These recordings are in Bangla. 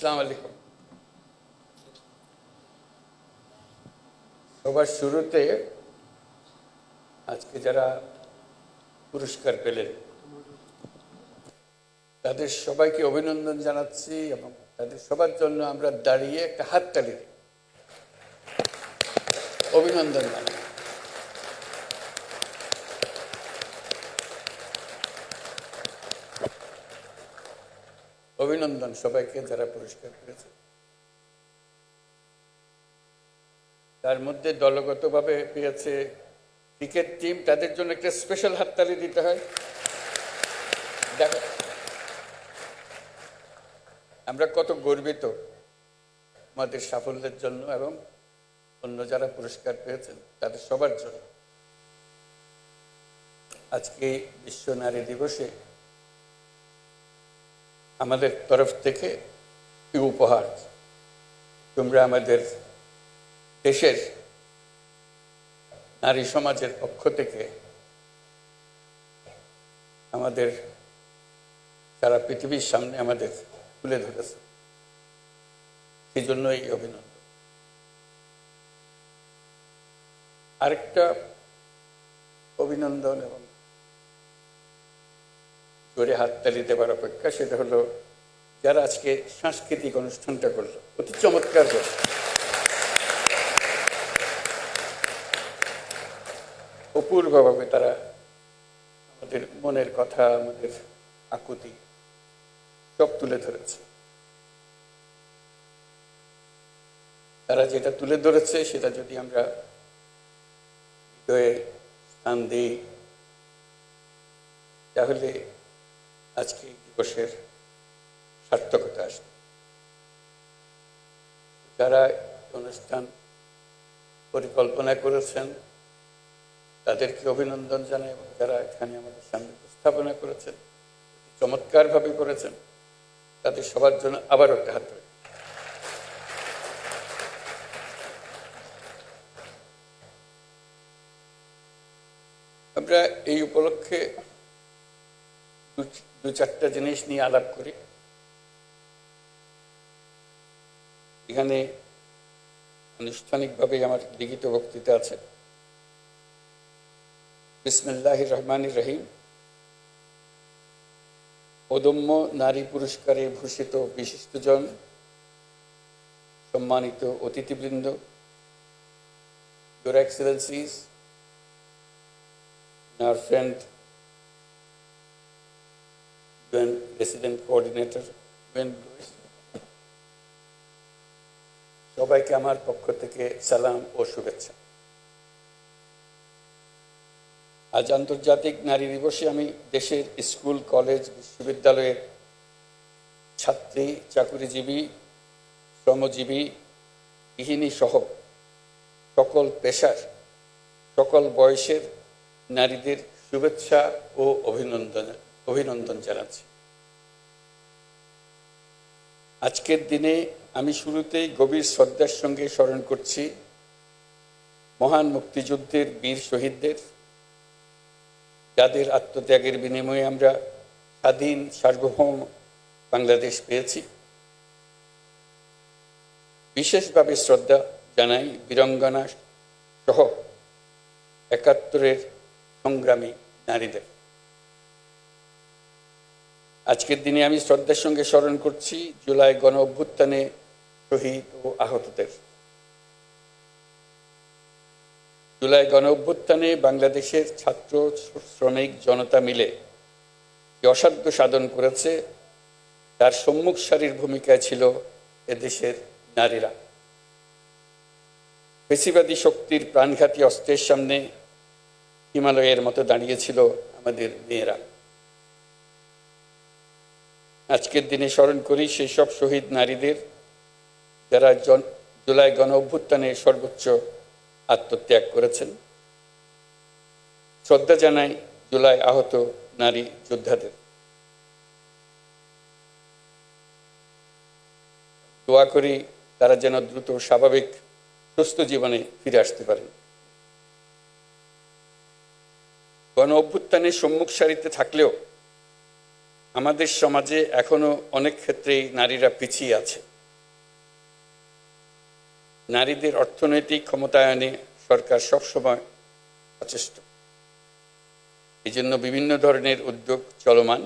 আসসালামু আলাইকুম। সবার শুরুতে আজকে যারা পুরস্কার পেলেন তাদের সবাইকে অভিনন্দন জানাচ্ছি এবং তাদের সবার জন্য আমরা দাঁড়িয়ে একটা হাততালি দিই, অভিনন্দন জানাই। অভিনন্দন সবাইকে যারা পুরস্কার পেয়েছে। তার মধ্যে দলগতভাবে পেয়েছে ক্রিকেট টিম, তাদের জন্য একটা স্পেশাল হাততালি দিতে হয়। দেখো আমরা কত গর্বিত আমাদের সাফল্যের জন্য এবং অন্য যারা পুরস্কার পেয়েছেন তাদের সবার জন্য। আজকে বিশ্ব নারী দিবসে আমাদের তরফ থেকে এই উপহার, তোমরা আমাদের দেশের নারী সমাজের পক্ষ থেকে আমাদের সারা পৃথিবীর সামনে আমাদের তুলে ধরেছে, সেই জন্যই অভিনন্দন। আরেকটা অভিনন্দন এবং জোরে হাততালি দেওয়ার অপেক্ষা, সেটা হলো যারা আজকে সাংস্কৃতিক অনুষ্ঠানটা করলো, অতি চমৎকার করে অপূর্বভাবে তারা আমাদের মনের কথা, আমাদের আকুতি সব তুলে ধরেছে। তারা যেটা তুলে ধরেছে সেটা যদি আমরা হৃদয়ে স্থান দিই তাহলে আজকে দিবসের সার্থকতা আসবে। যারা অনুষ্ঠান পরিকল্পনা করেছেন তাদেরকে অভিনন্দন জানাই এবং যারা এখানে আমাদের সামনে উপস্থাপনা করেছেন, চমৎকারভাবে করেছেন, তাদের সবার জন্য আবারও একটা হাত ধরে। আমরা এই উপলক্ষে দু চারটা জিনিস নিয়ে আলাপ করি। এখানে আনুষ্ঠানিকভাবে আমার লিখিত বক্তৃতা আছে। বিসমিল্লাহির রহমানির রহিম। অদম্য নারী পুরস্কারে ভূষিত বিশিষ্টজন, সম্মানিত অতিথিবৃন্দ, Your Excellencies, our friend UN Resident Coordinator UN Lewis, সবাইকে আমার পক্ষ থেকে সালাম ও শুভেচ্ছা। আজ আন্তর্জাতিক নারী দিবসে আমি দেশের স্কুল, কলেজ, বিশ্ববিদ্যালয়ের ছাত্রী, চাকুরিজীবী, শ্রমজীবী, গৃহিণী সহ সকল পেশার, সকল বয়সের নারীদের শুভেচ্ছা ও অভিনন্দন জানাচ্ছি। আজকের দিনে আমি শুরুতেই গভীর শ্রদ্ধার সঙ্গে স্মরণ করছি মহান মুক্তিযুদ্ধের বীর শহীদদের, যাদের আত্মত্যাগের বিনিময়ে আমরা স্বাধীন সার্বভৌম বাংলাদেশ পেয়েছি। বিশেষভাবে শ্রদ্ধা জানাই বীরাঙ্গনা সহ ৭১-এর সংগ্রামী নারীদের। আজকের দিনে আমি শ্রদ্ধার সঙ্গে স্মরণ করছি জুলাই গণ অভ্যুত্থানে শহীদ ও আহতদের। জুলাই গণ অভ্যুত্থানে বাংলাদেশের ছাত্র, শ্রমিক জনতা মিলে যে অসাধ্য সাধন করেছে তার সম্মুখ সারির ভূমিকায় ছিল এদেশের নারীরা। ফেসিবাদী শক্তির প্রাণঘাতী অস্ত্রের সামনে হিমালয়ের মতো দাঁড়িয়েছিল আমাদের মেয়েরা। আজকের দিনে স্মরণ করি সেই সব শহীদ নারীদের যারা জুলাই গণ অভ্যুত্থানে সর্বোচ্চ আত্মত্যাগ করেছেন। শ্রদ্ধা জানাই জুলাই আহত নারী যোদ্ধাদের। দোয়া করি তারা যেন দ্রুত স্বাভাবিক সুস্থ জীবনে ফিরে আসতে পারেন। গণ অভ্যুত্থানের সম্মুখ সারিতে থাকলেও আমাদের সমাজে এখনো অনেক ক্ষেত্রেই নারীরা পিছিয়ে আছে। নারীদের অর্থনৈতিক ক্ষমতায়নে সরকার সবসময় সচেষ্ট। এই জন্য বিভিন্ন ধরনের উদ্যোগ চলমান।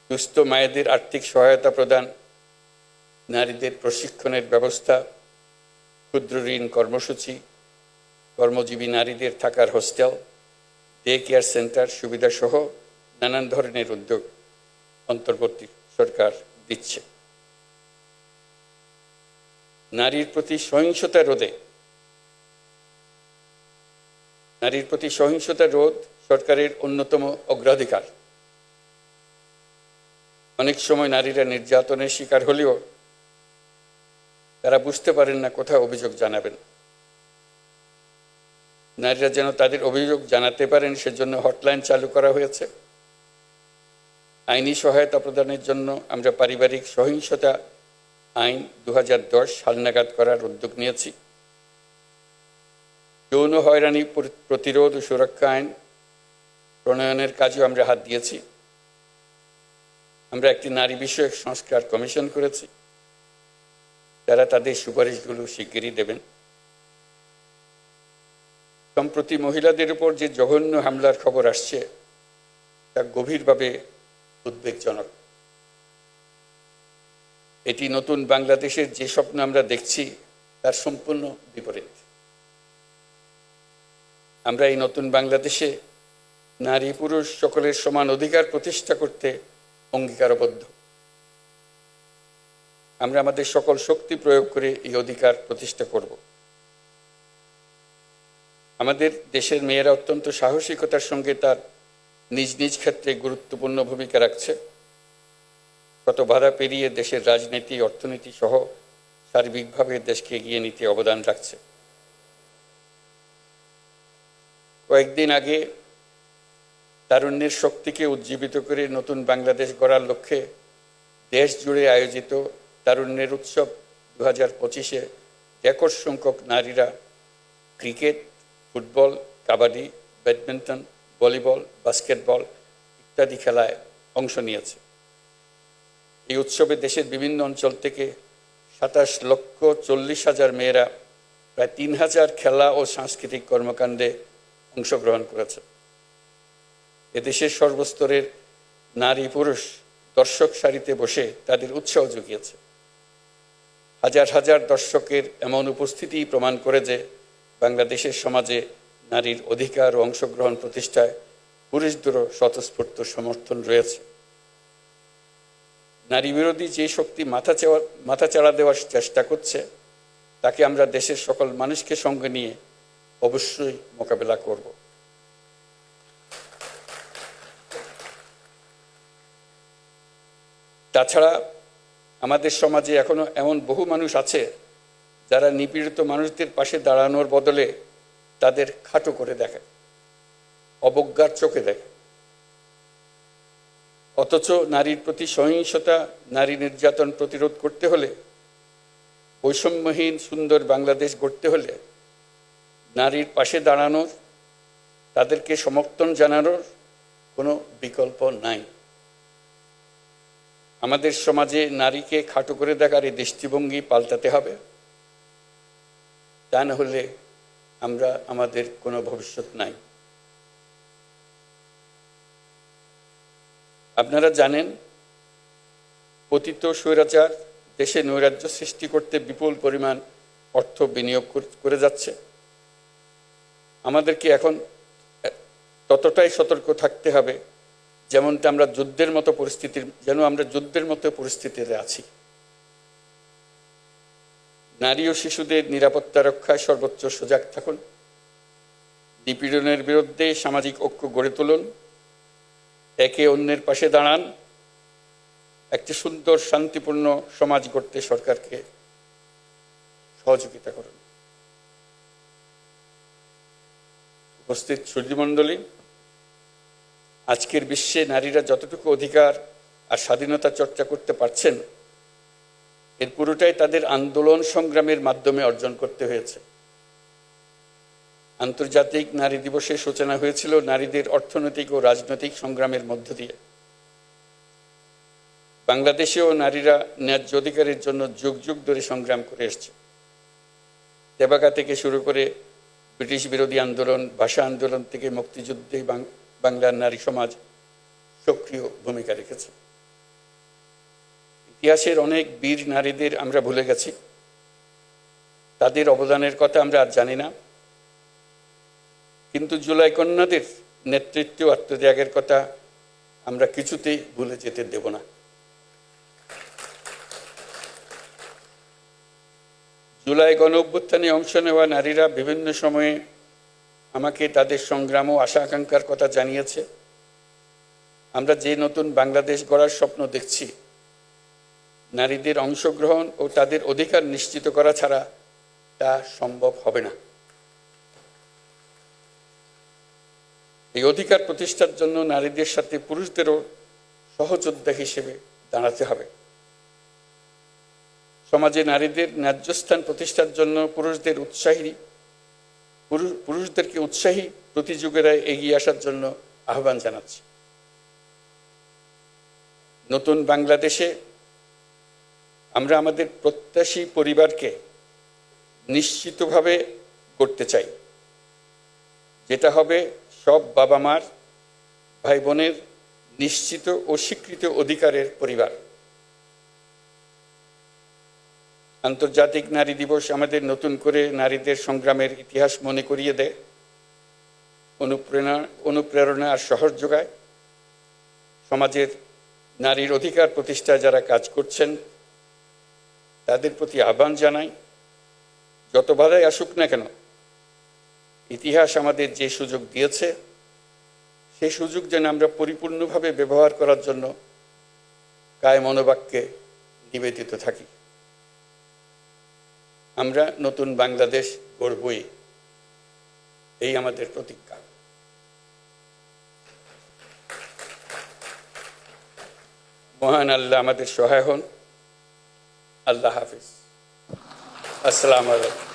দুস্থ মায়েদের আর্থিক সহায়তা প্রদান, নারীদের প্রশিক্ষণের ব্যবস্থা, ক্ষুদ্র ঋণ কর্মসূচি, কর্মজীবী নারীদের থাকার হোস্টেল, ডে কেয়ার সেন্টার সুবিধাসহ নানান ধরনের উদ্যোগ অন্তর্বর্তী সরকার দিচ্ছে। নারীর প্রতি সহিংসতা রোধ সরকারের অন্যতম অগ্রাধিকার। অনেক সময় নারীরা নির্যাতনের শিকার হলেও তারা বুঝতে পারেন না কোথায় অভিযোগ জানাবেন। নারীরা যেন তাদের অভিযোগ জানাতে পারেন সেজন্য হটলাইন চালু করা হয়েছে। আইনি সহায়তা প্রদানের জন্য আমরা পারিবারিক সহিংসতা আইন 2010 হালনাগাদ করার উদ্যোগ নিয়েছি। যৌন হয়রানি প্রতিরোধ ও সুরক্ষা আইন প্রণয়নের কাজেও আমরা হাত দিয়েছি। আমরা একটি নারী বিষয়ক সংস্কার কমিশন করেছি, যারা তাদের সুপারিশগুলো শিগগিরই দেবেন। সম্প্রতি মহিলাদের উপর যে জঘন্য হামলার খবর আসছে তা গভীরভাবে উদ্বেগজনক। এটি নতুন বাংলাদেশের যে স্বপ্ন আমরা দেখছি তার সম্পূর্ণ বিপরীত। আমরা এই নতুন বাংলাদেশে নারী পুরুষ সকলের সমান অধিকার প্রতিষ্ঠা করতে অঙ্গীকারবদ্ধ। আমরা আমাদের সকল শক্তি প্রয়োগ করে এই অধিকার প্রতিষ্ঠা করব। আমাদের দেশের মেয়েরা অত্যন্ত সাহসিকতার সঙ্গে তার নিজ নিজ ক্ষেত্রে গুরুত্বপূর্ণ ভূমিকা রাখছে। কত বাধা পেরিয়ে দেশের রাজনীতি, অর্থনীতি সহ সার্বিকভাবে দেশকে এগিয়ে নিতে অবদান রাখছে। কয়েকদিন আগে তারুণ্যের শক্তিকে উজ্জীবিত করে নতুন বাংলাদেশ গড়ার লক্ষ্যে দেশ জুড়ে আয়োজিত তারুণ্যের উৎসব 2025-এ রেকর্ড সংখ্যক নারীরা cricket, football, kabaddi, badminton, volleyball, basketball ইত্যাদি খেলায় অংশ নিয়েছে। এই উৎসবে দেশের বিভিন্ন অঞ্চল থেকে 27,40,000 মেয়েরা প্রায় 3,000 খেলা ও সাংস্কৃতিক কর্মকাণ্ডে অংশগ্রহণ করেছে। এদেশের সর্বস্তরের নারী পুরুষ দর্শক সারিতে বসে তাদের উৎসাহ জুগিয়েছে। হাজার হাজার দর্শকের এমন উপস্থিতি প্রমাণ করে যে বাংলাদেশের সমাজে নারীর অধিকার ও অংশগ্রহণ প্রতিষ্ঠায় পুরুষদেরও স্বতঃস্ফূর্ত সমর্থন রয়েছে। নারী বিরোধী যে শক্তি মাথাচাড়া দেওয়ার চেষ্টা করছে তাকে আমরা দেশের সকল মানুষকে সঙ্গে নিয়ে অবশ্যই মোকাবেলা করব। তাছাড়া আমাদের সমাজে এখনো এমন বহু মানুষ আছে যারা নিপীড়িত মানুষদের পাশে দাঁড়ানোর বদলে তাদের খাটো করে দেখে, অবজ্ঞার চোখে দেখে। অথচ নারীর প্রতি সহিংসতা, নারী নির্যাতন প্রতিরোধ করতে হলে, বৈষম্যহীন সুন্দর বাংলাদেশ গড়তে হলে নারীর পাশে দাঁড়ানোর, তাদেরকে সমর্থন জানানোর কোনো বিকল্প নাই। আমাদের সমাজে নারীকে খাটো করে দেখার এই দৃষ্টিভঙ্গি পাল্টাতে হবে। তা না হলে আমাদের কোনো ভবিষ্যৎ নাই। আপনারা জানেন, পতিত স্বৈরাচার দেশে নৈরাজ্য সৃষ্টি করতে বিপুল পরিমাণ অর্থ বিনিয়োগ করে যাচ্ছে। আমাদেরকে এখন ততটাই সতর্ক থাকতে হবে যেমনটা আমরা যুদ্ধের মতো পরিস্থিতিতে আছি। নারী ও শিশুদের নিরাপত্তা রক্ষায় সর্বোচ্চ সজাগ থাকুন। নিপীড়নের বিরুদ্ধে সামাজিক ঐক্য গড়ে তুলুন। একে অন্যের পাশে দাঁড়ান। একটি সুন্দর শান্তিপূর্ণ সমাজ গড়তে সরকারকে সহযোগিতা করুন। উপস্থিত সুধীমণ্ডলী, আজকের বিশ্বে নারীরা যতটুকু অধিকার আর স্বাধীনতা চর্চা করতে পারছেন এর পুরোটাই তাদের আন্দোলন সংগ্রামের মাধ্যমে অর্জন করতে হয়েছে। আন্তর্জাতিক নারী দিবসের সূচনা হয়েছিল নারীদের অর্থনৈতিক ও রাজনৈতিক সংগ্রামের মধ্য দিয়ে। বাংলাদেশেও নারীরা ন্যায্য অধিকারের জন্য যুগ যুগ ধরে সংগ্রাম করে এসছে। তেবাগা থেকে শুরু করে ব্রিটিশ বিরোধী আন্দোলন, ভাষা আন্দোলন থেকে মুক্তিযুদ্ধে বাংলার নারী সমাজ সক্রিয় ভূমিকা রেখেছে। ইতিহাসের অনেক বীর নারীদের আমরা ভুলে গেছি, তাদের অবদানের কথা আমরা আর জানি না, কিন্তু জুলাই কন্যাদের নেতৃত্ব আত্মত্যাগের কথা আমরা কিছুতেই ভুলে যেতে দেব না। জুলাই গণ অভ্যুত্থানে অংশ নেওয়া নারীরা বিভিন্ন সময়ে আমাকে তাদের সংগ্রাম ও আশা আকাঙ্ক্ষার কথা জানিয়েছে। আমরা যে নতুন বাংলাদেশ গড়ার স্বপ্ন দেখছি, নারীদের অংশগ্রহণ ও তাদের অধিকার নিশ্চিত করা ছাড়া তা সম্ভব হবে না। এই অধিকার প্রতিষ্ঠার জন্য নারীদের সাথে পুরুষদেরও সহযোদ্ধা হিসেবে দাঁড়াতে হবে। সমাজে নারীদের ন্যায্য স্থান প্রতিষ্ঠার জন্য পুরুষদেরকে উৎসাহী প্রতিযোগীরা এগিয়ে আসার জন্য আহ্বান জানাচ্ছি। নতুন বাংলাদেশে আমরা আমাদের প্রত্যাশী পরিবারকে নিশ্চিতভাবে গড়তে চাই, যেটা হবে সব বাবা মার, ভাই বোনের নিশ্চিত ও স্বীকৃত অধিকারের পরিবার। আন্তর্জাতিক নারী দিবস আমাদের নতুন করে নারীদের সংগ্রামের ইতিহাস মনে করিয়ে দেয়, অনুপ্রেরণা আর সাহস যোগায়। সমাজের নারীর অধিকার প্রতিষ্ঠায় যারা কাজ করছেন তাদের প্রতি আহ্বান জানাই, যত বাধাই আসুক না কেন, ইতিহাস আমাদের যে সুযোগ দিয়েছে সেই সুযোগ যেন আমরা পরিপূর্ণভাবে ব্যবহার করার জন্য কায় মনোবাক্যে নিবেদিত থাকি। আমরা নতুন বাংলাদেশ গড়বই, এই আমাদের প্রতিজ্ঞা। মহান আল্লাহ আমাদের সহায় হন। আল্লাহ হাফিজ। আসসালামু আলাইকুম।